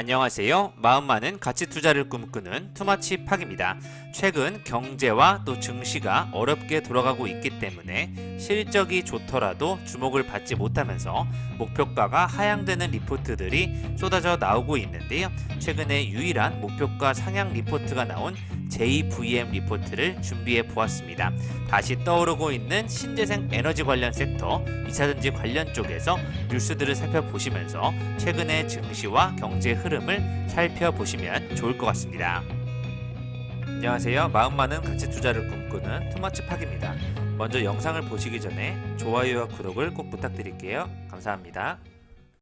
안녕하세요. 마음 많은 가치 투자를 꿈꾸는 투마치 팍입니다. 최근 경제와 또 증시가 어렵게 돌아가고 있기 때문에 실적이 좋더라도 주목을 받지 못하면서 목표가가 하향되는 리포트들이 쏟아져 나오고 있는데요. 최근에 유일한 목표가 상향 리포트가 나온 JVM 리포트를 준비해 보았습니다. 다시 떠오르고 있는 신재생 에너지 관련 섹터, 2차전지 관련 쪽에서 뉴스들을 살펴보시면서 최근의 증시와 경제 흐름을 살펴보시면 좋을 것 같습니다. 안녕하세요. 마음 많은 가치 투자를 꿈꾸는 투마치 팍입니다. 먼저 영상을 보시기 전에 좋아요와 구독을 꼭 부탁드릴게요. 감사합니다.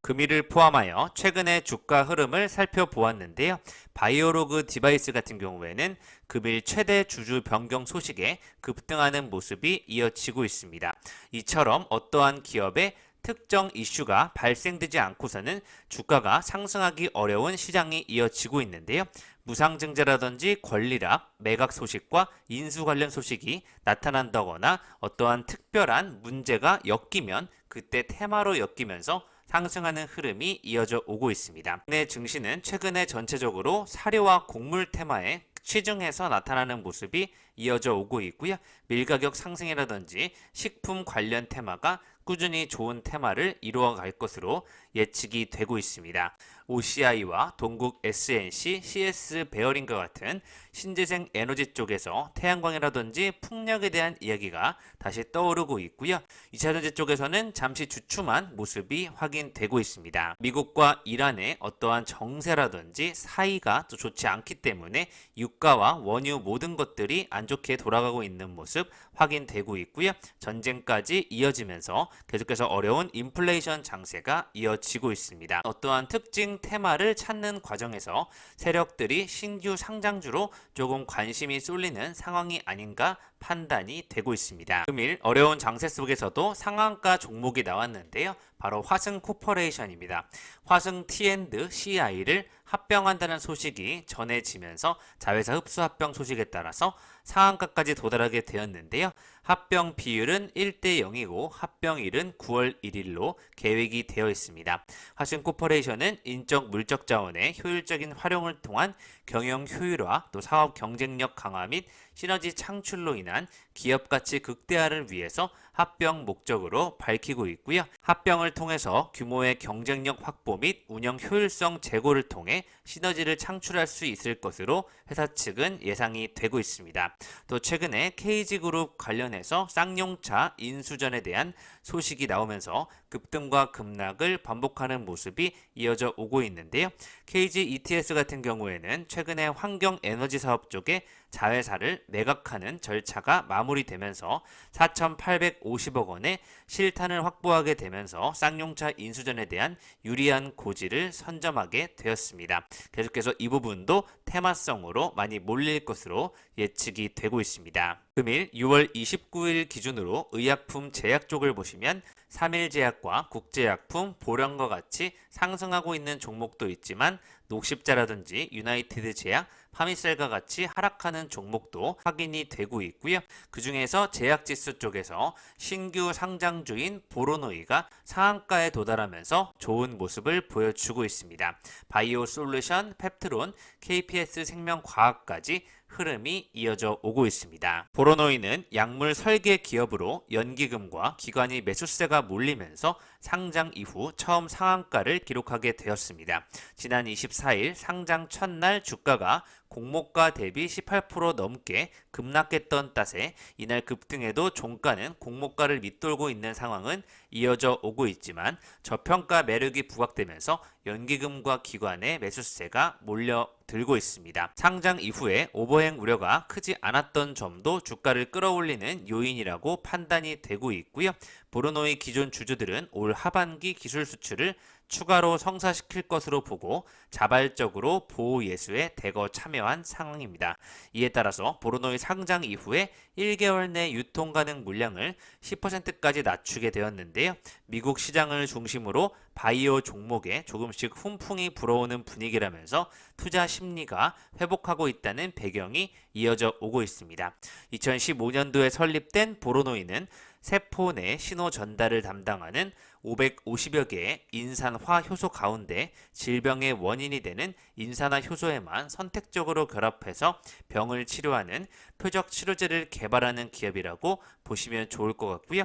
금일을 포함하여 최근의 주가 흐름을 살펴보았는데요. 바이오로그 디바이스 같은 경우에는 금일 최대 주주 변경 소식에 급등하는 모습이 이어지고 있습니다. 이처럼 어떠한 기업의 특정 이슈가 발생되지 않고서는 주가가 상승하기 어려운 시장이 이어지고 있는데요. 무상증자라든지 권리락, 매각 소식과 인수 관련 소식이 나타난다거나 어떠한 특별한 문제가 엮이면 그때 테마로 엮이면서 상승하는 흐름이 이어져 오고 있습니다. 국내 증시는 최근에 전체적으로 사료와 곡물 테마에 치중해서 나타나는 모습이 이어져 오고 있고요. 밀가격 상승이라든지 식품 관련 테마가 꾸준히 좋은 테마를 이루어갈 것으로 예측이 되고 있습니다. OCI와 동국 SNC, CS 베어링과 같은 신재생 에너지 쪽에서 태양광이라든지 풍력에 대한 이야기가 다시 떠오르고 있고요. 2차전지 쪽에서는 잠시 주춤한 모습이 확인되고 있습니다. 미국과 이란의 어떠한 정세라든지 사이가 또 좋지 않기 때문에 유가와 원유 모든 것들이 안 좋게 돌아가고 있는 모습 확인되고 있고요. 전쟁까지 이어지면서 계속해서 어려운 인플레이션 장세가 이어지고 있습니다. 어떠한 특징 테마를 찾는 과정에서 세력들이 신규 상장주로 조금 관심이 쏠리는 상황이 아닌가 판단이 되고 있습니다. 금일 어려운 장세 속에서도 상한가 종목이 나왔는데요. 바로 화승 코퍼레이션입니다. 화승 T&CI를 합병한다는 소식이 전해지면서 자회사 흡수 합병 소식에 따라서 상한가까지 도달하게 되었는데요. 합병 비율은 1대 0이고 합병일은 9월 1일로 계획이 되어 있습니다. 화승 코퍼레이션은 인적 물적 자원의 효율적인 활용을 통한 경영 효율화, 또 사업 경쟁력 강화 및 시너지 창출로 인한 기업 가치 극대화를 위해서 합병 목적으로 밝히고 있고요. 합병을 통해서 규모의 경쟁력 확보 및 운영 효율성 제고를 통해 시너지를 창출할 수 있을 것으로 회사 측은 예상이 되고 있습니다. 또 최근에 KG그룹 관련해서 쌍용차 인수전에 대한 소식이 나오면서 급등과 급락을 반복하는 모습이 이어져 오고 있는데요. KG ETS 같은 경우에는 최근에 환경 에너지 사업 쪽에 자회사를 매각하는 절차가 마무리되면서 4,850억 원의 실탄을 확보하게 되면서 쌍용차 인수전에 대한 유리한 고지를 선점하게 되었습니다. 계속해서 이 부분도 테마성으로 많이 몰릴 것으로 예측이 되고 있습니다. 금일 6월 29일 기준으로 의약품 제약 쪽을 보시면 삼일제약과 국제약품, 보령과 같이 상승하고 있는 종목도 있지만 녹십자라든지 유나이티드 제약, 파미셀과 같이 하락하는 종목도 확인이 되고 있고요. 그 중에서 제약지수 쪽에서 신규 상장주인 보로노이가 상한가에 도달하면서 좋은 모습을 보여주고 있습니다. 바이오 솔루션, 펩트론, KPS 생명과학까지 흐름이 이어져 오고 있습니다. 보로노이는 약물 설계 기업으로 연기금과 기관이 매수세가 몰리면서 상장 이후 처음 상한가를 기록하게 되었습니다. 지난 24일 상장 첫날 주가가 공모가 대비 18% 넘게 급락했던 탓에 이날 급등에도 종가는 공모가를 밑돌고 있는 상황은 이어져 오고 있지만 저평가 매력이 부각되면서 연기금과 기관의 매수세가 몰려들고 있습니다. 상장 이후에 오버행 우려가 크지 않았던 점도 주가를 끌어올리는 요인이라고 판단이 되고 있고요. 보르노이 기존 주주들은 올 하반기 기술 수출을 추가로 성사시킬 것으로 보고 자발적으로 보호 예수에 대거 참여한 상황입니다. 이에 따라서 보르노이 상장 이후에 1개월 내 유통 가능 물량을 10%까지 낮추게 되었는데요. 미국 시장을 중심으로 바이오 종목에 조금씩 훈풍이 불어오는 분위기라면서 투자 심리가 회복하고 있다는 배경이 이어져 오고 있습니다. 2015년도에 설립된 보로노이는 세포 내 신호 전달을 담당하는 550여 개의 인산화 효소 가운데 질병의 원인이 되는 인산화 효소에만 선택적으로 결합해서 병을 치료하는 표적 치료제를 개발하는 기업이라고 보시면 좋을 것 같고요.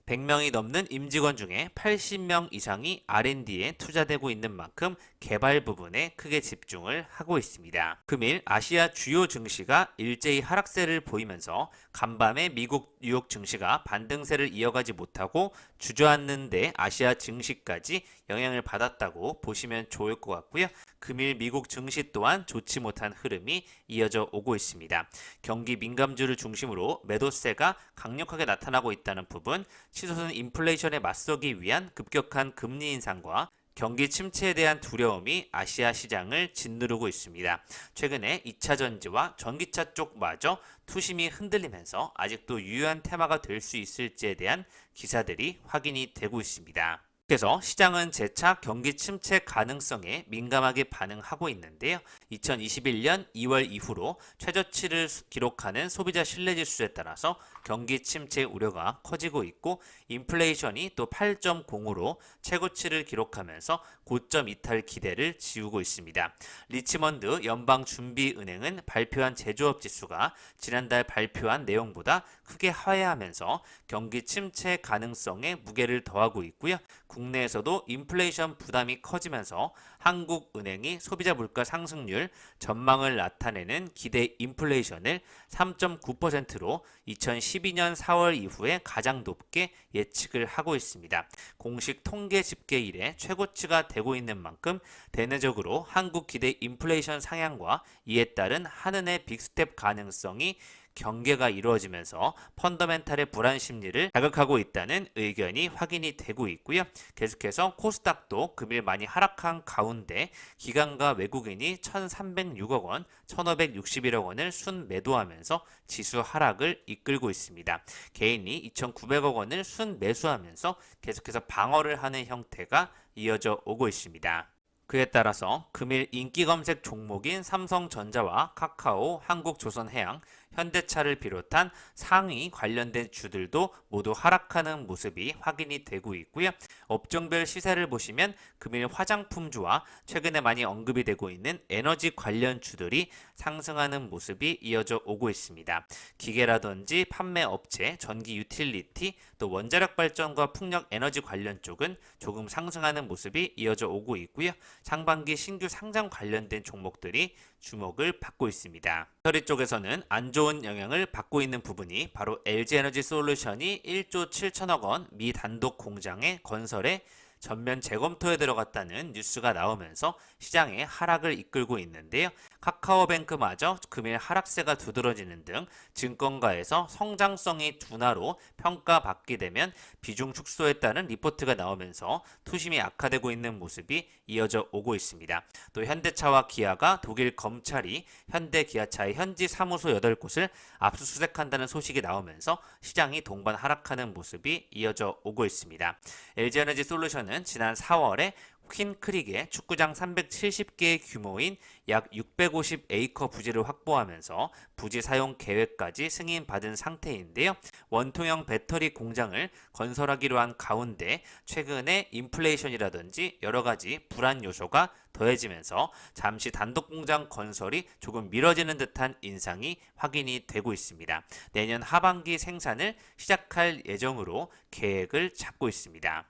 100명이 넘는 임직원 중에 80명 이상이 R&D에 투자되고 있는 만큼 개발 부분에 크게 집중을 하고 있습니다. 금일 아시아 주요 증시가 일제히 하락세를 보이면서 간밤에 미국 뉴욕 증시가 반등세를 이어가지 못하고 주저앉는데 아시아 증시까지 영향을 받았다고 보시면 좋을 것 같고요. 금일 미국 증시 또한 좋지 못한 흐름이 이어져 오고 있습니다. 경기 민감주를 중심으로 매도세가 강력하게 나타나고 있다는 부분, 치솟은 인플레이션에 맞서기 위한 급격한 금리 인상과 경기 침체에 대한 두려움이 아시아 시장을 짓누르고 있습니다. 최근에 2차 전지와 전기차 쪽마저 투심이 흔들리면서 아직도 유효한 테마가 될 수 있을지에 대한 기사들이 확인이 되고 있습니다. 그래서 시장은 재차 경기 침체 가능성에 민감하게 반응하고 있는데요. 2021년 2월 이후로 최저치를 기록하는 소비자 신뢰지수에 따라서 경기 침체 우려가 커지고 있고 인플레이션이 또 8.0으로 최고치를 기록하면서 고점 이탈 기대를 지우고 있습니다. 리치먼드 연방준비은행은 발표한 제조업 지수가 지난달 발표한 내용보다 크게 하회하면서 경기 침체 가능성에 무게를 더하고 있고요. 국내에서도 인플레이션 부담이 커지면서 한국은행이 소비자 물가 상승률 전망을 나타내는 기대 인플레이션을 3.9%로 2012년 4월 이후에 가장 높게 예측을 하고 있습니다. 공식 통계 집계 이래 최고치가 되고 있는 만큼 대내적으로 한국 기대 인플레이션 상향과 이에 따른 한은의 빅스텝 가능성이 경계가 이루어지면서 펀더멘탈의 불안 심리를 자극하고 있다는 의견이 확인이 되고 있고요. 계속해서 코스닥도 금일 많이 하락한 가운데 기관과 외국인이 1,306억 원, 1,561억 원을 순 매도하면서 지수 하락을 이끌고 있습니다. 개인이 2,900억 원을 순 매수하면서 계속해서 방어를 하는 형태가 이어져 오고 있습니다. 그에 따라서 금일 인기 검색 종목인 삼성전자와 카카오, 한국조선해양, 현대차를 비롯한 상위 관련된 주들도 모두 하락하는 모습이 확인이 되고 있고요. 업종별 시세를 보시면 금일 화장품주와 최근에 많이 언급이 되고 있는 에너지 관련 주들이 상승하는 모습이 이어져 오고 있습니다. 기계라든지 판매 업체, 전기 유틸리티, 또 원자력 발전과 풍력 에너지 관련 쪽은 조금 상승하는 모습이 이어져 오고 있고요. 상반기 신규 상장 관련된 종목들이 주목을 받고 있습니다. 배터리 쪽에서는 안 좋은 영향을 받고 있는 부분이 바로 LG에너지솔루션이 1조 7천억 원 미 단독 공장의 건설에 전면 재검토에 들어갔다는 뉴스가 나오면서 시장의 하락을 이끌고 있는데요. 카카오뱅크마저 금일 하락세가 두드러지는 등 증권가에서 성장성이 둔화로 평가받게 되면 비중 축소에 따른 리포트가 나오면서 투심이 악화되고 있는 모습이 이어져 오고 있습니다. 또 현대차와 기아가 독일 검찰이 현대기아차의 현지 사무소 8곳을 압수수색한다는 소식이 나오면서 시장이 동반 하락하는 모습이 이어져 오고 있습니다. LG에너지솔루션은 지난 4월에 퀸크릭의 축구장 370개 규모인 약 650에이커 부지를 확보하면서 부지 사용 계획까지 승인받은 상태인데요. 원통형 배터리 공장을 건설하기로 한 가운데 최근에 인플레이션이라든지 여러 가지 불안 요소가 더해지면서 잠시 단독 공장 건설이 조금 미뤄지는 듯한 인상이 확인이 되고 있습니다. 내년 하반기 생산을 시작할 예정으로 계획을 잡고 있습니다.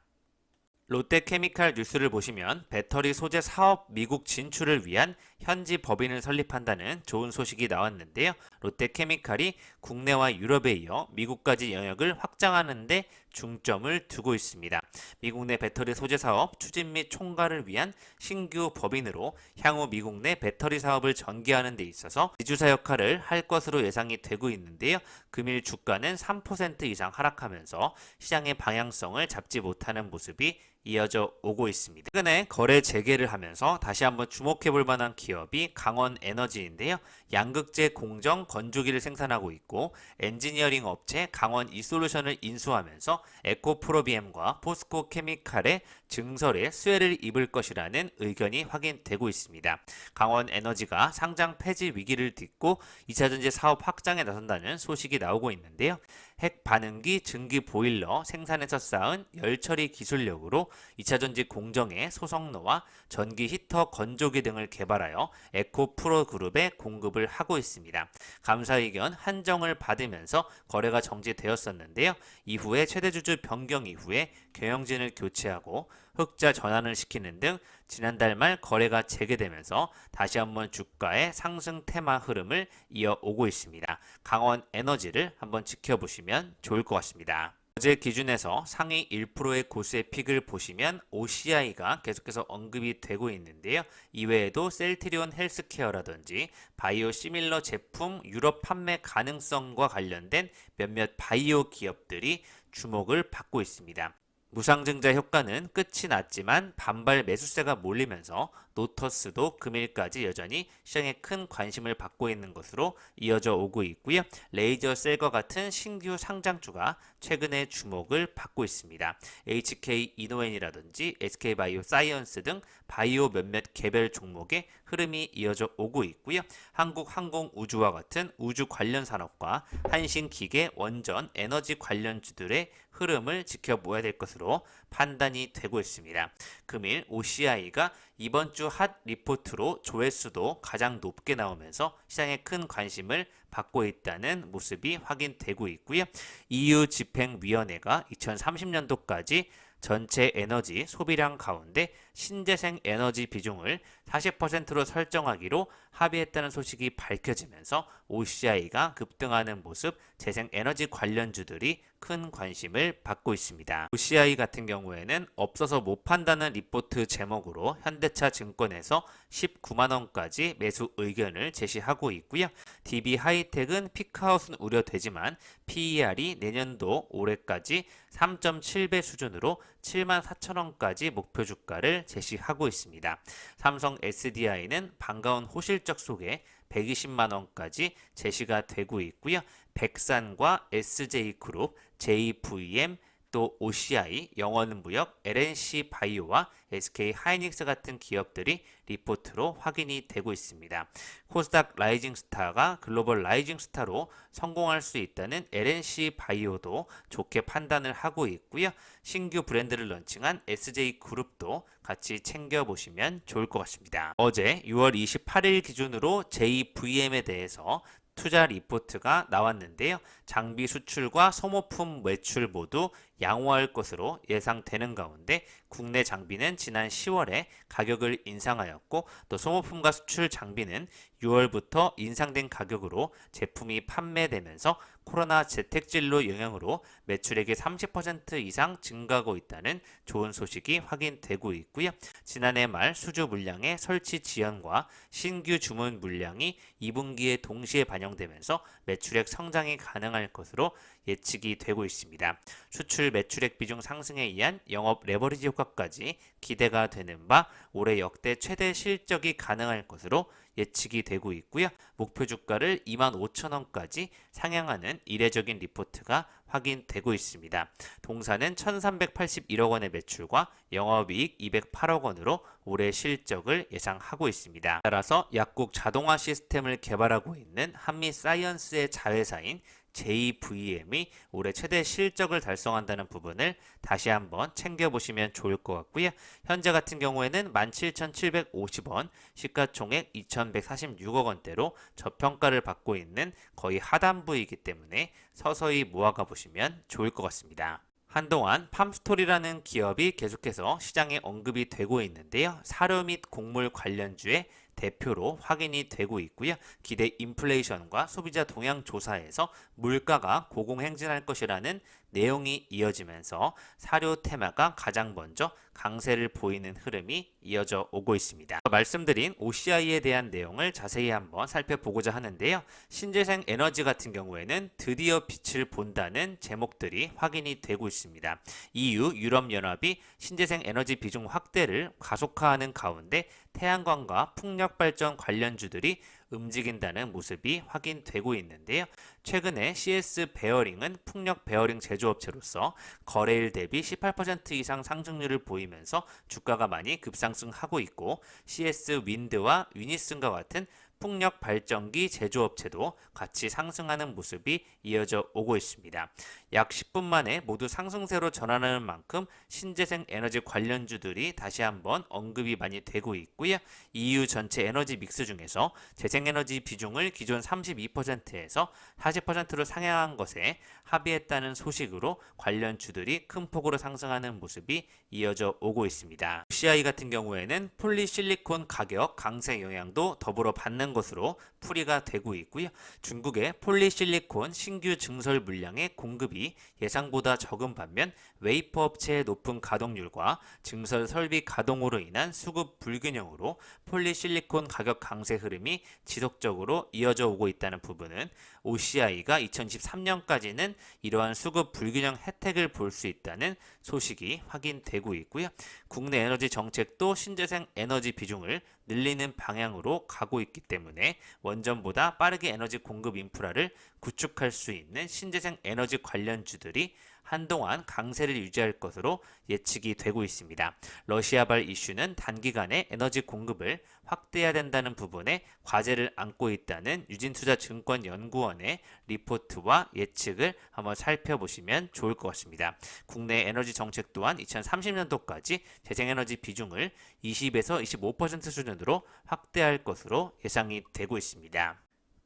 롯데케미칼 뉴스를 보시면 배터리 소재 사업 미국 진출을 위한 현지 법인을 설립한다는 좋은 소식이 나왔는데요. 롯데케미칼이 국내와 유럽에 이어 미국까지 영역을 확장하는 데 중점을 두고 있습니다. 미국 내 배터리 소재 사업 추진 및 총괄을 위한 신규 법인으로 향후 미국 내 배터리 사업을 전개하는 데 있어서 지주사 역할을 할 것으로 예상이 되고 있는데요. 금일 주가는 3% 이상 하락하면서 시장의 방향성을 잡지 못하는 모습이 이어져 오고 있습니다. 최근에 거래 재개를 하면서 다시 한번 주목해 볼 만한 기업이 강원에너지인데요. 양극재 공정 건조기를 생산하고 있고 엔지니어링 업체 강원 이솔루션을 인수하면서 에코프로비엠과 포스코 케미칼의 증설에 수혜를 입을 것이라는 의견이 확인되고 있습니다. 강원에너지가 상장 폐지 위기를 딛고 2차전지 사업 확장에 나선다는 소식이 나오고 있는데요. 핵 반응기 증기 보일러 생산에서 쌓은 열 처리 기술력으로 2차 전지 공정의 소성로와 전기 히터 건조기 등을 개발하여 에코프로 그룹에 공급을 하고 있습니다. 감사 의견 한정을 받으면서 거래가 정지되었었는데요. 이후에 최대주주 변경 이후에 경영진을 교체하고 흑자 전환을 시키는 등 지난달 말 거래가 재개되면서 다시 한번 주가의 상승 테마 흐름을 이어오고 있습니다. 강원 에너지를 한번 지켜보시면 좋을 것 같습니다. 어제 기준에서 상위 1%의 고수의 픽을 보시면 OCI가 계속해서 언급이 되고 있는데요. 이외에도 셀트리온 헬스케어라든지 바이오 시밀러 제품 유럽 판매 가능성과 관련된 몇몇 바이오 기업들이 주목을 받고 있습니다. 무상증자 효과는 끝이 났지만 반발 매수세가 몰리면서 노터스도 금일까지 여전히 시장에 큰 관심을 받고 있는 것으로 이어져 오고 있고요. 레이저셀과 같은 신규 상장주가 최근에 주목을 받고 있습니다. HK 이노엔이라든지 SK바이오사이언스 등 바이오 몇몇 개별 종목의 흐름이 이어져 오고 있고요. 한국항공우주와 같은 우주 관련 산업과 한신기계, 원전, 에너지 관련주들의 흐름을 지켜봐야 될 것으로 판단이 되고 있습니다. 금일 OCI가 이번 주 핫 리포트로 조회수도 가장 높게 나오면서 시장에 큰 관심을 받고 있다는 모습이 확인되고 있고요. EU 집행위원회가 2030년도까지 전체 에너지 소비량 가운데 신재생 에너지 비중을 40%로 설정하기로 합의했다는 소식이 밝혀지면서 OCI가 급등하는 모습, 재생 에너지 관련주들이 큰 관심을 받고 있습니다. OCI 같은 경우에는 없어서 못 판다는 리포트 제목으로 현대차 증권에서 19만 원까지 매수 의견을 제시하고 있고요. DB 하이텍은 피크아웃은 우려되지만 PER이 내년도 올해까지 3.7배 수준으로 7만 4천 원까지 목표 주가를 제시하고 있습니다. 삼성 SDI는 반가운 호실적 속에 120만 원까지 제시가 되고 있고요. 백산과 SJ그룹, JVM, 또 OCI, 영원무역, LNC 바이오와 SK 하이닉스 같은 기업들이 리포트로 확인이 되고 있습니다. 코스닥 라이징 스타가 글로벌 라이징 스타로 성공할 수 있다는 LNC 바이오도 좋게 판단을 하고 있고요. 신규 브랜드를 런칭한 SJ그룹도 같이 챙겨보시면 좋을 것 같습니다. 어제 6월 28일 기준으로 JVM에 대해서 투자 리포트가 나왔는데요. 장비 수출과 소모품 매출 모두 양호할 것으로 예상되는 가운데 국내 장비는 지난 10월에 가격을 인상하였고 또 소모품과 수출 장비는 6월부터 인상된 가격으로 제품이 판매되면서 코로나 재택진로 영향으로 매출액이 30% 이상 증가하고 있다는 좋은 소식이 확인되고 있고요. 지난해 말 수주 물량의 설치 지연과 신규 주문 물량이 2분기에 동시에 반영되면서 매출액 성장이 가능할 것으로 예측이 되고 있습니다. 수출 매출액 비중 상승에 의한 영업 레버리지 효과까지 기대가 되는 바 올해 역대 최대 실적이 가능할 것으로 예측이 되고 있고요. 목표 주가를 25,000원까지 상향하는 이례적인 리포트가 확인되고 있습니다. 동사는 1,381억 원의 매출과 영업이익 208억 원으로 올해 실적을 예상하고 있습니다. 따라서 약국 자동화 시스템을 개발하고 있는 한미사이언스의 자회사인 JVM이 올해 최대 실적을 달성한다는 부분을 다시 한번 챙겨보시면 좋을 것 같고요. 현재 같은 경우에는 17,750원, 시가총액 2,146억 원대로 저평가를 받고 있는 거의 하단부이기 때문에 서서히 모아가 보시면 좋을 것 같습니다. 한동안 팜스토리라는 기업이 계속해서 시장에 언급이 되고 있는데요. 사료 및 곡물 관련주의 대표로 확인이 되고 있고요. 기대 인플레이션과 소비자 동향 조사에서 물가가 고공행진할 것이라는 내용이 이어지면서 사료 테마가 가장 먼저 강세를 보이는 흐름이 이어져 오고 있습니다. 말씀드린 OCI에 대한 내용을 자세히 한번 살펴보고자 하는데요. 신재생 에너지 같은 경우에는 드디어 빛을 본다는 제목들이 확인이 되고 있습니다. EU, 유럽연합이 신재생 에너지 비중 확대를 가속화하는 가운데 태양광과 풍력 발전 관련주들이 움직인다는 모습이 확인되고 있는데요. 최근에 CS 베어링은 풍력 베어링 제조업체로서 거래일 대비 18% 이상 상승률을 보이면서 주가가 많이 급상승하고 있고 CS 윈드와 위니슨과 같은 풍력 발전기 제조업체도 같이 상승하는 모습이 이어져 오고 있습니다. 약 10분 만에 모두 상승세로 전환하는 만큼 신재생 에너지 관련주들이 다시 한번 언급이 많이 되고 있고요. EU 전체 에너지 믹스 중에서 재생에너지 비중을 기존 32%에서 40%로 상향한 것에 합의했다는 소식으로 관련 주들이 큰 폭으로 상승하는 모습이 이어져 오고 있습니다. CI 같은 경우에는 폴리실리콘 가격 강세 영향도 더불어 받는 것으로 풀이가 되고 있고요. 중국의 폴리실리콘 신규 증설 물량의 공급이 예상보다 적은 반면 웨이퍼 업체의 높은 가동률과 증설 설비 가동으로 인한 수급 불균형으로 폴리실리콘 가격 강세 흐름이 지속적으로 이어져 오고 있다는 부분은 OCI가 2023년까지는 이러한 수급 불균형 혜택을 볼 수 있다는 소식이 확인되고 있고요. 국내 에너지 정책도 신재생 에너지 비중을 늘리는 방향으로 가고 있기 때문에 원전보다 빠르게 에너지 공급 인프라를 구축할 수 있는 신재생 에너지 관련주들이 한동안 강세를 유지할 것으로 예측이 되고 있습니다. 러시아발 이슈는 단기간에 에너지 공급을 확대해야 된다는 부분에 과제를 안고 있다는 유진투자증권연구원의 리포트와 예측을 한번 살펴보시면 좋을 것 같습니다. 국내 에너지 정책 또한 2030년도까지 재생에너지 비중을 20에서 25% 수준으로 확대할 것으로 예상이 되고 있습니다.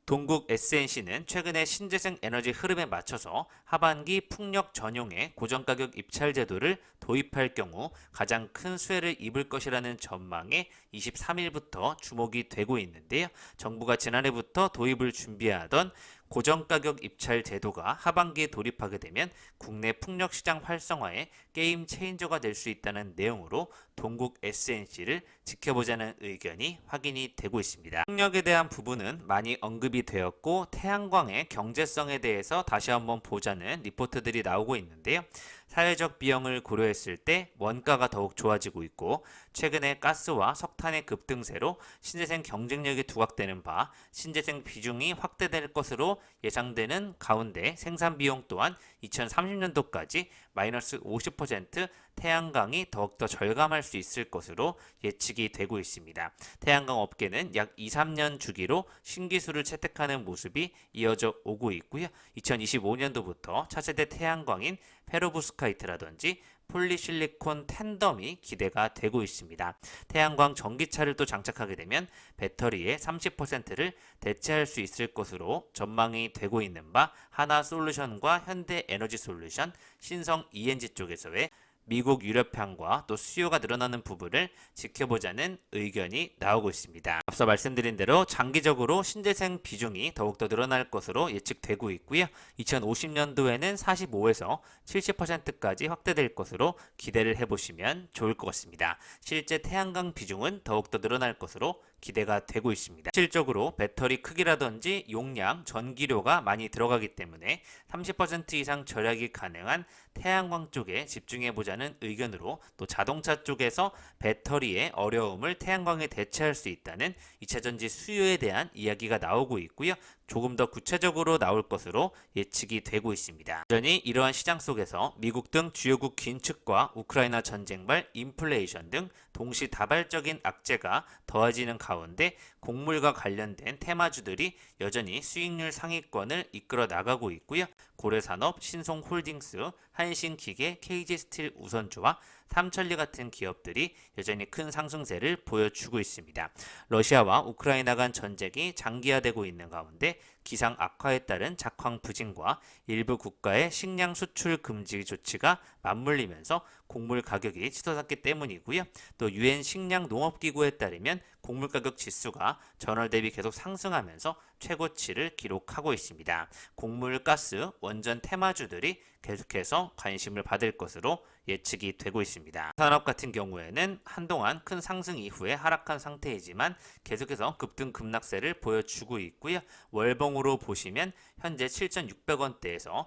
동국 SNC는 최근에 신재생 에너지 흐름에 맞춰서 하반기 풍력 전용의 고정가격 입찰 제도를 도입할 경우 가장 큰 수혜를 입을 것이라는 전망에 23일부터 주목이 되고 있는데요. 정부가 지난해부터 도입을 준비하던 고정가격 입찰 제도가 하반기에 돌입하게 되면 국내 풍력 시장 활성화에 게임 체인저가 될 수 있다는 내용으로 동국 SNC를 지켜보자는 의견이 확인이 되고 있습니다. 풍력에 대한 부분은 많이 언급이 되었고 태양광의 경제성에 대해서 다시 한번 보자는 리포트들이 나오고 있는데요. 사회적 비용을 고려했을 때 원가가 더욱 좋아지고 있고 최근에 가스와 석탄의 급등세로 신재생 경쟁력이 두각되는 바 신재생 비중이 확대될 것으로 예상되는 가운데 생산 비용 또한 2030년도까지 마이너스 50% 태양광이 더욱더 절감할 수 있을 것으로 예측이 되고 있습니다. 태양광 업계는 약 2, 3년 주기로 신기술을 채택하는 모습이 이어져 오고 있고요. 2025년도부터 차세대 태양광인 페로브스카이트라든지 폴리실리콘 텐덤이 기대가 되고 있습니다. 태양광 전기차를 또 장착하게 되면 배터리의 30%를 대체할 수 있을 것으로 전망이 되고 있는 바 하나솔루션과 현대에너지솔루션, 신성 ENG 쪽에서의 미국 유럽향과 또 수요가 늘어나는 부분을 지켜보자는 의견이 나오고 있습니다. 앞서 말씀드린 대로 장기적으로 신재생 비중이 더욱더 늘어날 것으로 예측되고 있고요. 2050년도에는 45에서 70%까지 확대될 것으로 기대를 해보시면 좋을 것 같습니다. 실제 태양광 비중은 더욱더 늘어날 것으로 기대가 되고 있습니다. 실질적으로 배터리 크기라든지 용량, 전기료가 많이 들어가기 때문에 30% 이상 절약이 가능한 태양광 쪽에 집중해보자는 의견으로 또 자동차 쪽에서 배터리의 어려움을 태양광에 대체할 수 있다는 2차전지 수요에 대한 이야기가 나오고 있고요. 조금 더 구체적으로 나올 것으로 예측이 되고 있습니다. 여전히 이러한 시장 속에서 미국 등 주요국 긴축과 우크라이나 전쟁발 인플레이션 등 동시다발적인 악재가 더해지는 가운데 곡물과 관련된 테마주들이 여전히 수익률 상위권을 이끌어 나가고 있고요. 고래산업, 신송홀딩스, 한신기계, KG스틸 우선주와 삼천리 같은 기업들이 여전히 큰 상승세를 보여주고 있습니다. 러시아와 우크라이나 간 전쟁이 장기화되고 있는 가운데 기상 악화에 따른 작황 부진과 일부 국가의 식량 수출 금지 조치가 맞물리면서 곡물 가격이 치솟았기 때문이고요. 또 유엔 식량 농업기구에 따르면 곡물 가격 지수가 전월 대비 계속 상승하면서 최고치를 기록하고 있습니다. 곡물, 가스, 원전 테마주들이 계속해서 관심을 받을 것으로 예측이 되고 있습니다. 산업 같은 경우에는 한동안 큰 상승 이후에 하락한 상태이지만 계속해서 급등 급락세를 보여주고 있고요. 월봉으로 보시면 현재 7,600원대에서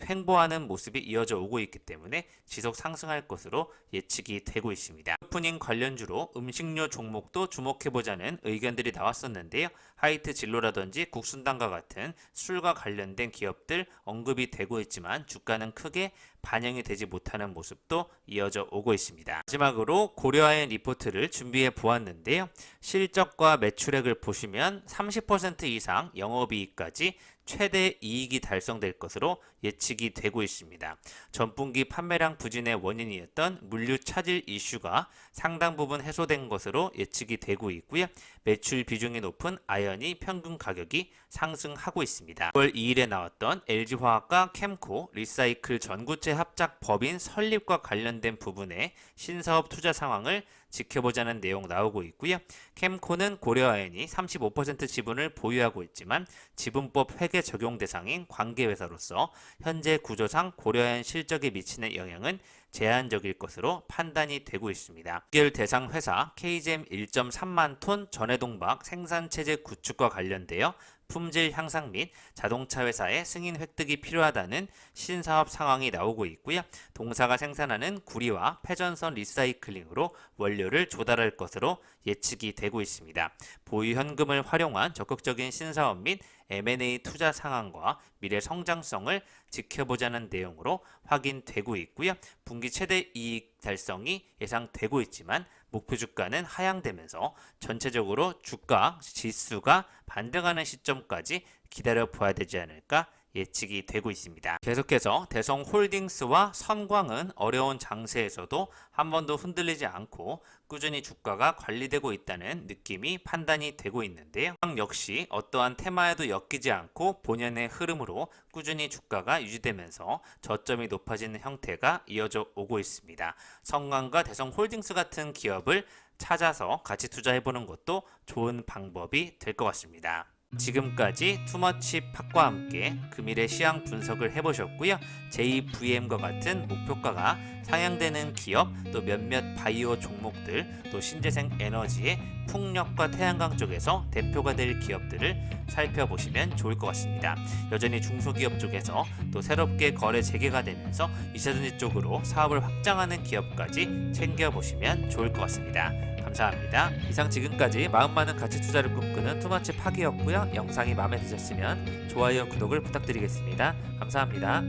횡보하는 모습이 이어져 오고 있기 때문에 지속 상승할 것으로 예측이 되고 있습니다. 오프닝 관련주로 음식료 종목도 주목해보자는 의견들이 나왔었는데요. 하이트 진로라든지 국순당과 같은 술과 관련된 기업들 언급이 되고 있지만 주가는 크게 반영이 되지 못하는 모습도 이어져 오고 있습니다. 마지막으로 고려아연 리포트를 준비해 보았는데요. 실적과 매출액을 보시면 30% 이상 영업이익까지 최대 이익이 달성될 것으로 예측이 되고 있습니다. 전분기 판매량 부진의 원인이었던 물류 차질 이슈가 상당 부분 해소된 것으로 예측이 되고 있고요. 매출 비중이 높은 아연이 평균 가격이 상승하고 있습니다. 9월 2일에 나왔던 LG화학과 캠코 리사이클 전구체 합작 법인 설립과 관련된 부분의 신사업 투자 상황을 지켜보자는 내용 나오고 있고요. 캠코는 고려아연이 35% 지분을 보유하고 있지만 지분법 회계 적용 대상인 관계회사로서 현재 구조상 고려아연 실적에 미치는 영향은 제한적일 것으로 판단이 되고 있습니다. 6개월 대상 회사 KGM 1.3만 톤 전해동박 생산체제 구축과 관련되어 품질 향상 및 자동차 회사의 승인 획득이 필요하다는 신사업 상황이 나오고 있고요. 동사가 생산하는 구리와 패전선 리사이클링으로 원료를 조달할 것으로 예측이 되고 있습니다. 보유 현금을 활용한 적극적인 신사업 및 M&A 투자 상황과 미래 성장성을 지켜보자는 내용으로 확인되고 있고요. 분기 최대 이익 달성이 예상되고 있지만 목표 주가는 하향되면서 전체적으로 주가 지수가 반등하는 시점까지 기다려 봐야 되지 않을까 예측이 되고 있습니다. 계속해서 대성홀딩스와 선광은 어려운 장세에서도 한 번도 흔들리지 않고 꾸준히 주가가 관리되고 있다는 느낌이 판단이 되고 있는데요. 역시 어떠한 테마에도 엮이지 않고 본연의 흐름으로 꾸준히 주가가 유지되면서 저점이 높아지는 형태가 이어져 오고 있습니다. 선광과 대성홀딩스 같은 기업을 찾아서 같이 투자해보는 것도 좋은 방법이 될 것 같습니다. 지금까지 투머치 팟과 함께 금일의 시황 분석을 해보셨고요. JVM과 같은 목표가가 상향되는 기업, 또 몇몇 바이오 종목들, 또 신재생 에너지의 풍력과 태양광 쪽에서 대표가 될 기업들을 살펴보시면 좋을 것 같습니다. 여전히 중소기업 쪽에서 또 새롭게 거래 재개가 되면서 2차전지 쪽으로 사업을 확장하는 기업까지 챙겨보시면 좋을 것 같습니다. 감사합니다. 이상 지금까지 마음 많은 가치 투자를 꿈꾸는 투머치 팟이었고요. 영상이 마음에 드셨으면 좋아요, 구독을 부탁드리겠습니다. 감사합니다.